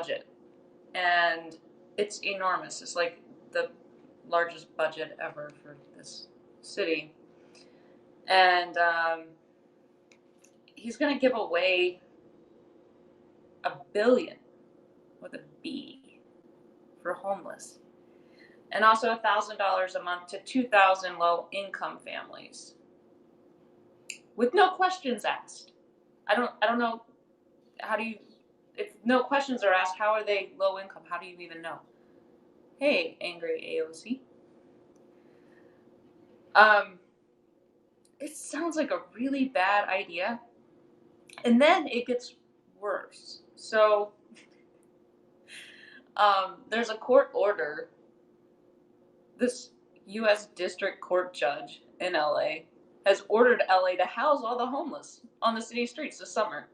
budget, and it's enormous. It's like the largest budget ever for this city, and he's going to give away $1 billion with a B for homeless, and also $1,000 a month to 2,000 low-income families, with no questions asked. I don't know, how do you, if no questions are asked, how are they low income? How do you even know? Hey, angry AOC. It sounds like a really bad idea, and then it gets worse. So, there's a court order. This U.S. District Court judge in LA has ordered LA to house all the homeless on the city streets this summer.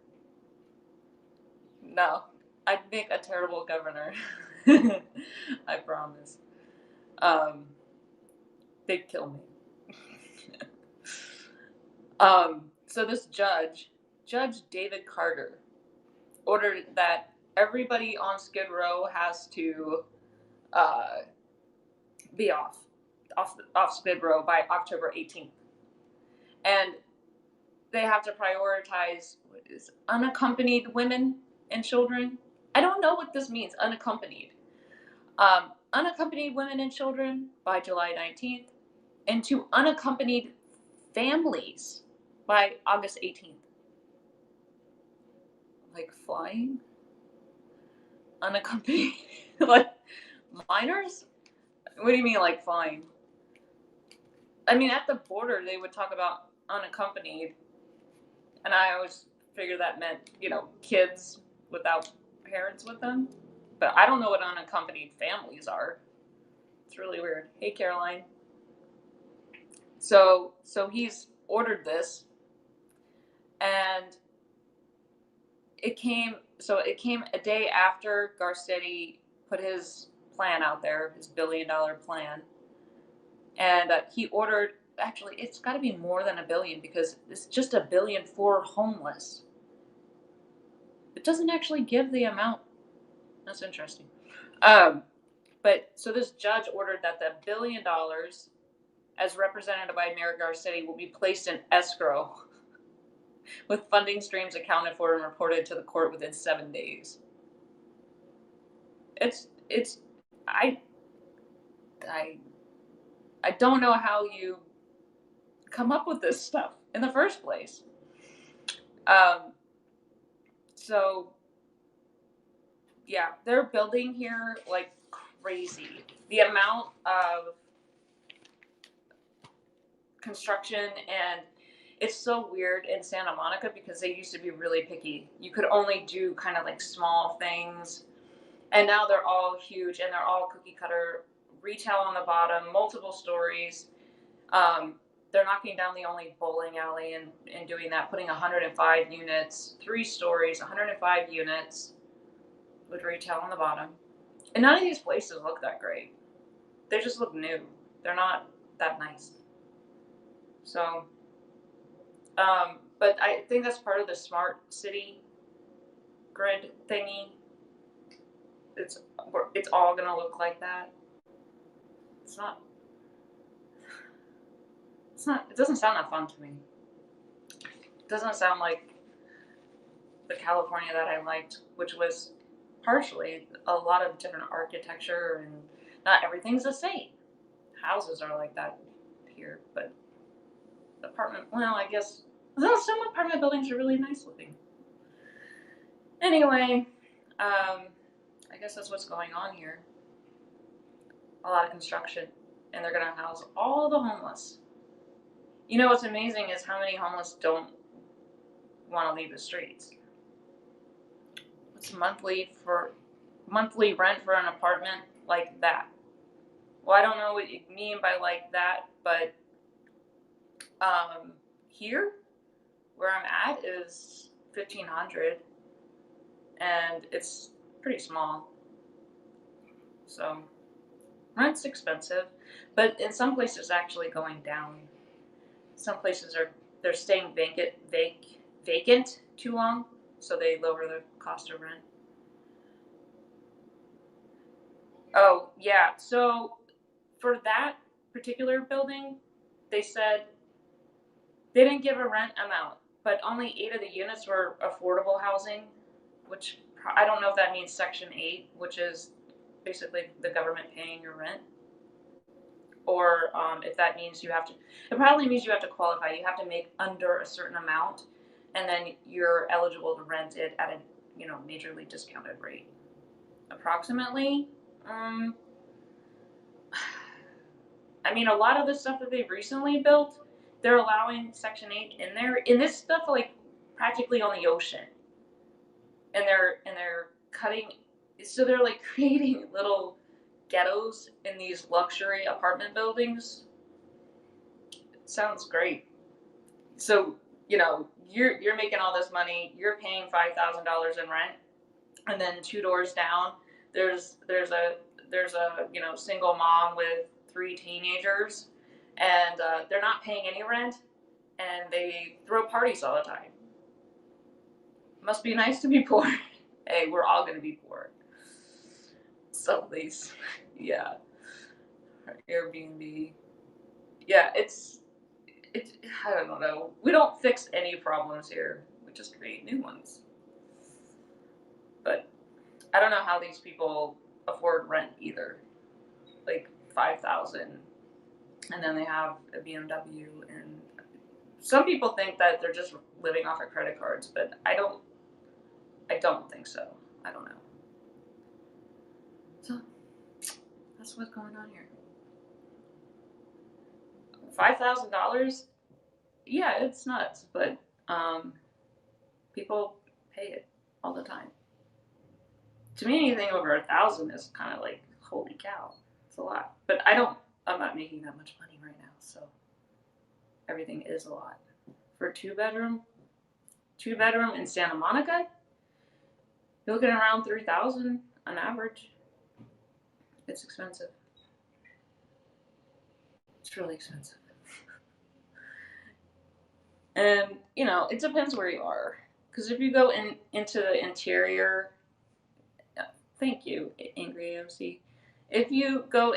No, I'd make a terrible governor. I promise. They'd kill me. So this Judge David Carter, ordered that everybody on Skid Row has to be off Skid Row by October 18th, and they have to prioritize what is unaccompanied women and children. I don't know what this means, unaccompanied. Unaccompanied women and children by July 19th, and to unaccompanied families by August 18th. Like flying? Unaccompanied? Like minors? What do you mean, like flying? I mean, at the border, they would talk about unaccompanied, and I always figured that meant, kids without parents with them. But I don't know what unaccompanied families are. It's really weird. Hey, Caroline. So he's ordered this, and it came a day after Garcetti put his plan out there, his $1 billion plan, and he ordered. Actually, it's got to be more than $1 billion, because it's just $1 billion for homeless. It doesn't actually give the amount. That's interesting. But so this judge ordered that the $1 billion, as represented by Mayor Garcetti, will be placed in escrow, with funding streams accounted for and reported to the court within 7 days. I don't know how you come up with this stuff in the first place. So yeah, they're building here like crazy. The amount of construction, and it's so weird in Santa Monica because they used to be really picky. You could only do kind of like small things, and now they're all huge, and they're all cookie cutter, retail on the bottom, multiple stories. They're knocking down the only bowling alley and doing that, putting 105 units, 3 stories, 105 units with retail on the bottom. And none of these places look that great. They just look new. They're not that nice. So, but I think that's part of the smart city grid thingy. It's all gonna look like that. It doesn't sound that fun to me. It doesn't sound like the California that I liked, which was partially a lot of different architecture, and not everything's the same. Houses are like that here, but I guess some apartment buildings are really nice looking. Anyway, I guess that's what's going on here. A lot of construction, and they're gonna house all the homeless. What's amazing is how many homeless don't want to leave the streets. What's monthly rent for an apartment like that? Well, I don't know what you mean by like that, but here where I'm at is $1,500, and it's pretty small. So rent's expensive, but in some places it's actually going down. Some places they're staying vacant too long, so they lower the cost of rent. Oh, yeah. So for that particular building, they said they didn't give a rent amount, but only 8 of the units were affordable housing, which I don't know if that means Section 8, which is basically the government paying your rent, or if that means you have to. It probably means you have to qualify. You have to make under a certain amount, and then you're eligible to rent it at a majorly discounted rate. Approximately. Um, I mean, a lot of the stuff that they've recently built, they're allowing Section 8 in there. In this stuff, like practically on the ocean, and they're cutting. So they're like creating little ghettos in these luxury apartment buildings. It sounds great. So you're making all this money. You're paying $5,000 in rent, and then 2 doors down, there's a single mom with 3 teenagers, and they're not paying any rent, and they throw parties all the time. Must be nice to be poor. Hey, we're all gonna be poor. So these, yeah, Airbnb. Yeah, it's. I don't know. We don't fix any problems here. We just create new ones. But I don't know how these people afford rent either. Like 5,000, and then they have a BMW, and some people think that they're just living off of credit cards, but I don't think so. I don't know. So that's what's going on here. $5,000, yeah, it's nuts, but people pay it all the time. To me, anything over 1,000 is kind of like, holy cow, it's a lot. But I'm not making that much money right now, so everything is a lot. For a two-bedroom in Santa Monica, you're looking around 3,000 on average. It's expensive. It's really expensive. And it depends where you are, because if you go into the interior, thank you, Angry AMC. If you go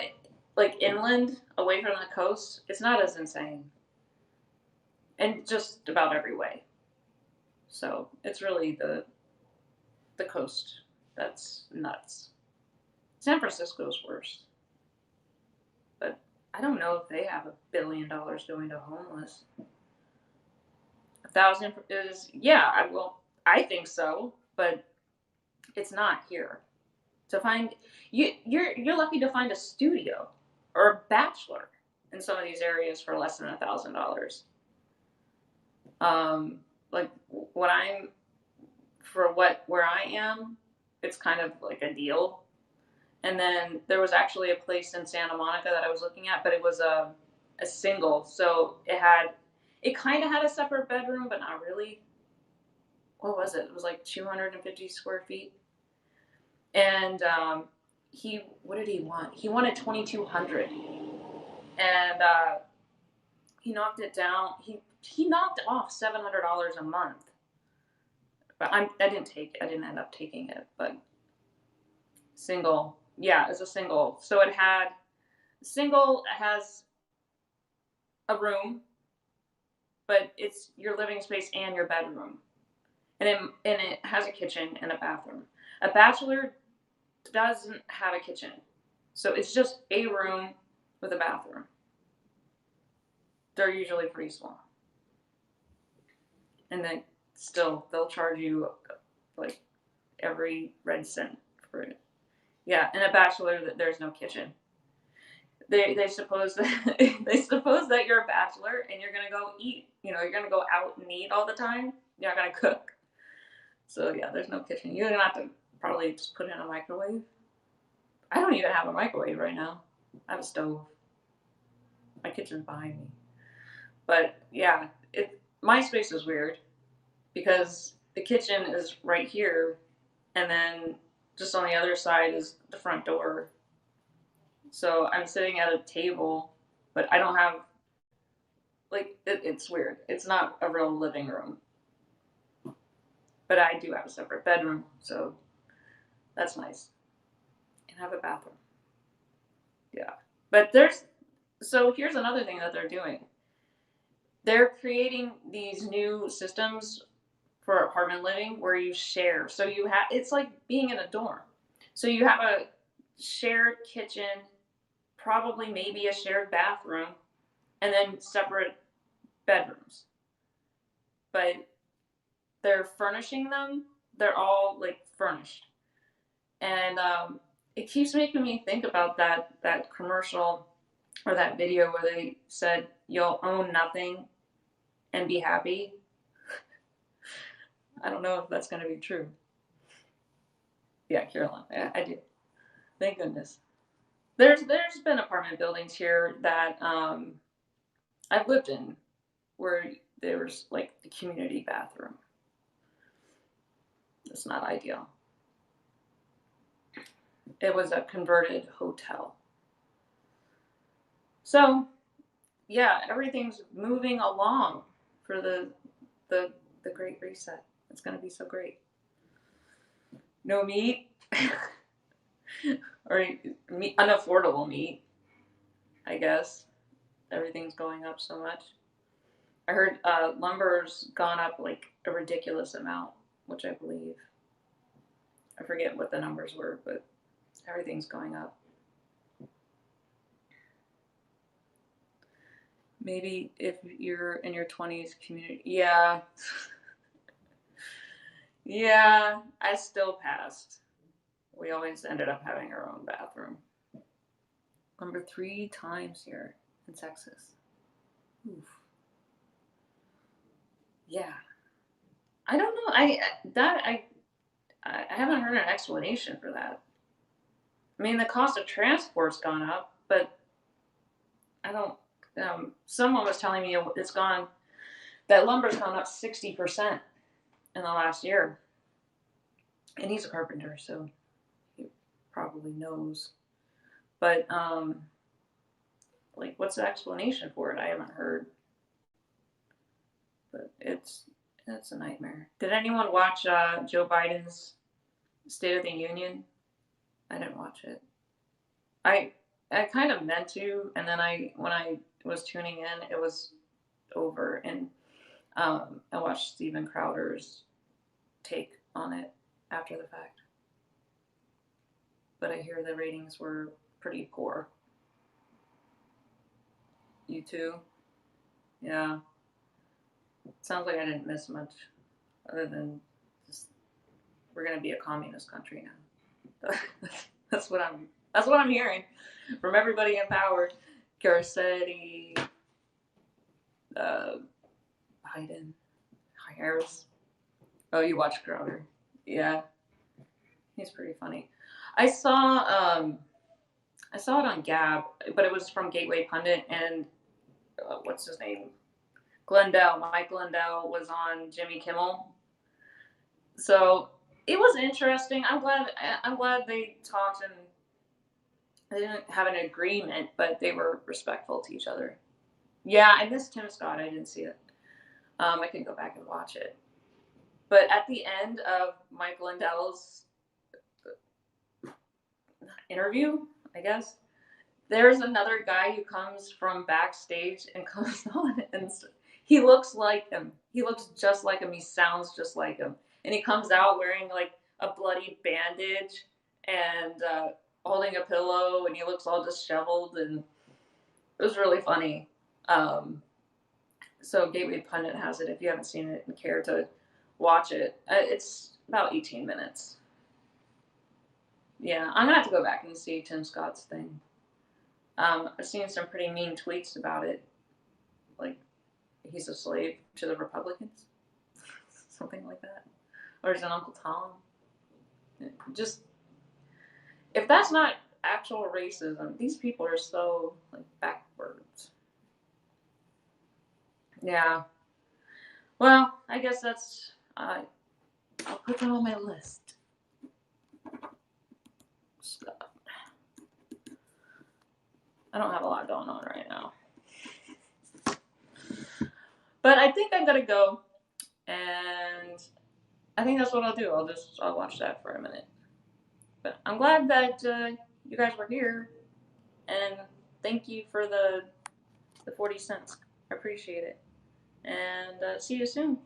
like inland, away from the coast, it's not as insane, and just about every way. So it's really the coast that's nuts. San Francisco's worse, but I don't know if they have $1 billion going to homeless. 1,000 is, yeah. I think so, but it's not here. To find you're lucky to find a studio or a bachelor in some of these areas for less than $1,000. Like what I'm for where I am, it's kind of like a deal. And then there was actually a place in Santa Monica that I was looking at, but it was a single, so it kind of had a separate bedroom, but not really. What was it? It was like 250 square feet. And what did he want? He wanted 2,200, and he knocked it down. He knocked off $700 a month. But I didn't end up taking it. But single, yeah, it's a single. So single has a room, but it's your living space and your bedroom, and it has a kitchen and a bathroom. A bachelor doesn't have a kitchen, so it's just a room with a bathroom. They're usually pretty small, and then still they'll charge you like every red cent for it. Yeah, in a bachelor, there's no kitchen. They suppose that you're a bachelor and you're gonna go eat. You're gonna go out and eat all the time. You're not gonna cook. So yeah, there's no kitchen. You're gonna have to probably just put it in a microwave. I don't even have a microwave right now. I have a stove. My kitchen's behind me. But yeah, my space is weird because the kitchen is right here, and then just on the other side is the front door. So I'm sitting at a table, but I don't have, like, it's weird. It's not a real living room. But I do have a separate bedroom, so that's nice. And have a bathroom. Yeah. But here's another thing that they're doing. They're creating these new systems for apartment living where you share. So it's like being in a dorm. So you have a shared kitchen, probably maybe a shared bathroom, and then separate bedrooms. But they're furnishing them. They're all like furnished, and it keeps making me think about that commercial or that video where they said you'll own nothing and be happy. I don't know if that's going to be true. Yeah, Caroline, I do. Thank goodness. There's been apartment buildings here that I've lived in where there was like the community bathroom. It's not ideal. It was a converted hotel. So yeah, everything's moving along for the Great Reset. It's gonna be so great. No meat, or meat, unaffordable meat. I guess everything's going up so much. I heard lumber's gone up like a ridiculous amount, which I believe. I forget what the numbers were, but everything's going up. Maybe if you're in your 20s community. Yeah. Yeah, I still passed. We always ended up having our own bathroom. Number 3 times here in Texas. Oof. Yeah. I don't know. I haven't heard an explanation for that. I mean, the cost of transport's gone up, but I don't. Someone was telling me that lumber's gone up 60% in the last year, and he's a carpenter, so he probably knows. But like, what's the explanation for it? I haven't heard. But it's a nightmare. Did anyone watch Joe Biden's State of the Union? I didn't watch it. I kind of meant to, and then when I was tuning in, it was over, and I watched Steven Crowder's take on it after the fact. But I hear the ratings were pretty poor. You too? Yeah. Sounds like I didn't miss much, other than just we're gonna be a communist country now. That's what I'm hearing from everybody in power. Garcetti, Biden, Harris. Oh, you watch Crowder? Yeah, he's pretty funny. I saw it on Gab, but it was from Gateway Pundit, and what's his name? Mike Glendale was on Jimmy Kimmel. So it was interesting. I'm glad they talked, and they didn't have an agreement, but they were respectful to each other. Yeah, I missed Tim Scott. I didn't see it. I can go back and watch it. But at the end of Mike Lindell's interview, I guess, there's another guy who comes from backstage and comes on, and he looks like him. He looks just like him. He sounds just like him. And he comes out wearing like a bloody bandage and holding a pillow, and he looks all disheveled, and it was really funny. So Gateway Pundit has it if you haven't seen it and care to watch it. It's about 18 minutes. Yeah, I'm gonna have to go back and see Tim Scott's thing. I've seen some pretty mean tweets about it, like he's a slave to the Republicans, something like that, or he's an Uncle Tom. Just if that's not actual racism, these people are so like backwards. Yeah. Well, I guess that's. I'll put them on my list. Stop. I don't have a lot going on right now. But I think I'm gonna go, and I think that's what I'll do. I'll watch that for a minute. But I'm glad that you guys were here. And thank you for the 40 cents. I appreciate it. And see you soon.